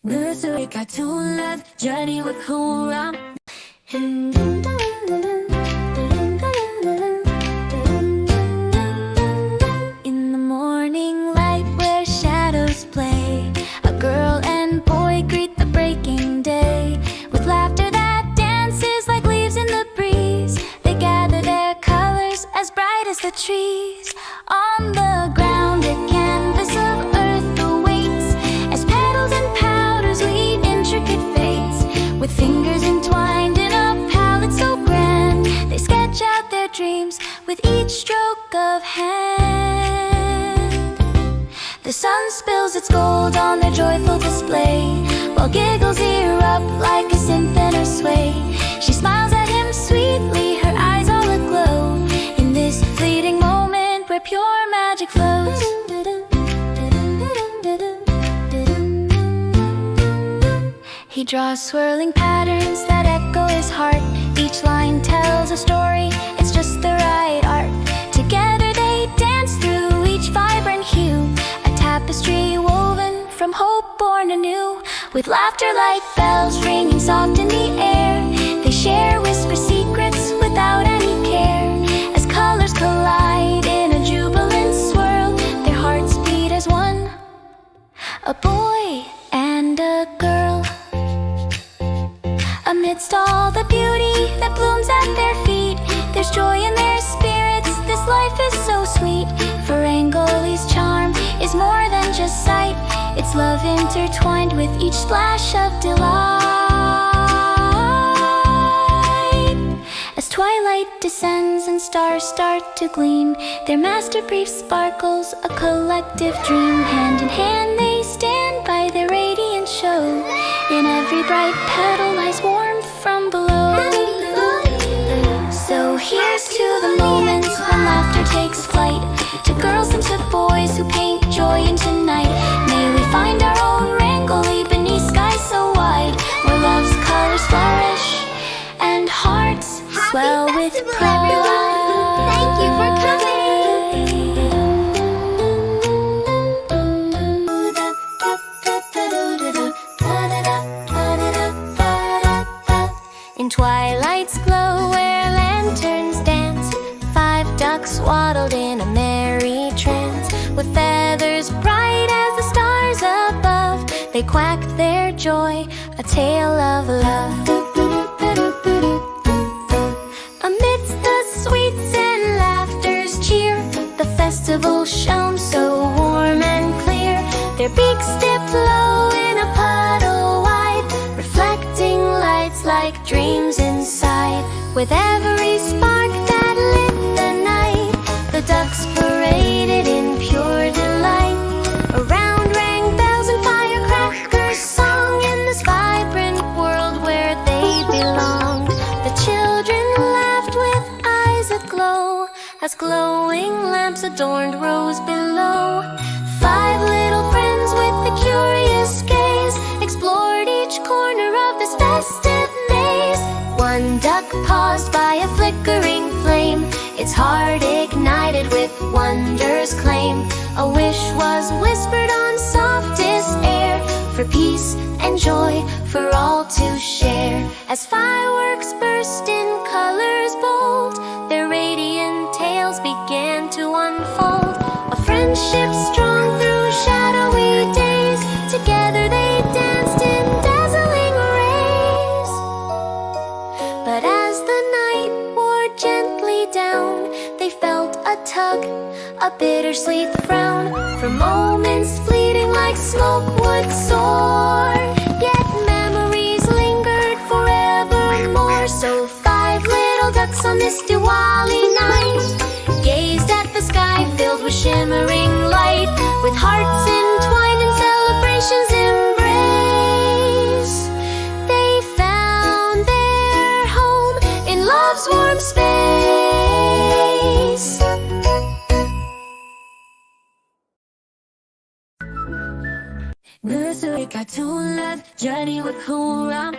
Nursery cartoon love journey with Hoorah. In the morning light where shadows play, a girl and boy greet the breaking day. With laughter that dances like leaves in the breeze, they gather their colors as bright as the trees. On the ground a canvas of earth awaits, as petals and powders lead intricate fates. With fingers entwined in a palette so grand, they sketch out their dreams with each stroke of hand. The sun spills its gold on their joyful display, while giggles erupt like a symphony sway. She smiles at him sweetly, her eyes all aglow, in this fleeting moment where pure magic flows. He draws swirling patterns that echo his heart. Each line tells a story, it's just the right art. Together they dance through each vibrant hue, a tapestry woven from hope born anew. With laughter like bells ringing soft in the air, they share whisper secrets without any care. As colors collide in a jubilant swirl, their hearts beat as one, a boy and a girl. Amidst all the beauty that blooms at their feet, there's joy in their spirits, this life is so sweet. For Angoli's charm is more than just sight, it's love intertwined with each splash of delight. As twilight descends and stars start to gleam, their masterpiece sparkles, a collective dream. Hand in hand they stand by their radiant show, in every bright petal lies warmth from below. So here's to the moments when laughter takes flight, to girls and to boys who paint joy into night. May we find our own Rangoli beneath skies so wide, where love's colors flourish and hearts swell with pride. Thank you for coming. In twilight's glow where lanterns dance, 5 ducks waddled in a merry trance. With feathers bright as the stars above, they quacked their joy, a tale of love. Amidst the sweets and laughter's cheer, the festival shone so warm and clear. Their beaks dipped low in a puddle wide, reflecting lights like dreams inside. With every spark that lit the night, the ducks paraded in pure delight. Around rang bells and firecrackers song, in this vibrant world where they belonged. The children laughed with eyes aglow, as glowing lamps adorned rose below. 5 little friends with a curious gaze explored each corner of this festive maze. One duck paused by a flickering flame, its heart ignited with wonder's claim. A wish was whispered on softest air, for peace and joy for all to share. As fireworks burst in colors bold, their radiant tales began to unfold. A friendship strong through shadowy days, together they danced in dazzling rays. But as the night wore gently down, they felt a tug, a bittersweet frown. For moments fleeting like smoke would soar, yet memories lingered forevermore. So 5 little ducks on this Diwali night gazed at the sky filled with shimmering light, with hearts entwined in celebration's embrace. They found their home in love's warm space. Nursery cartoon love journey with Hoorah.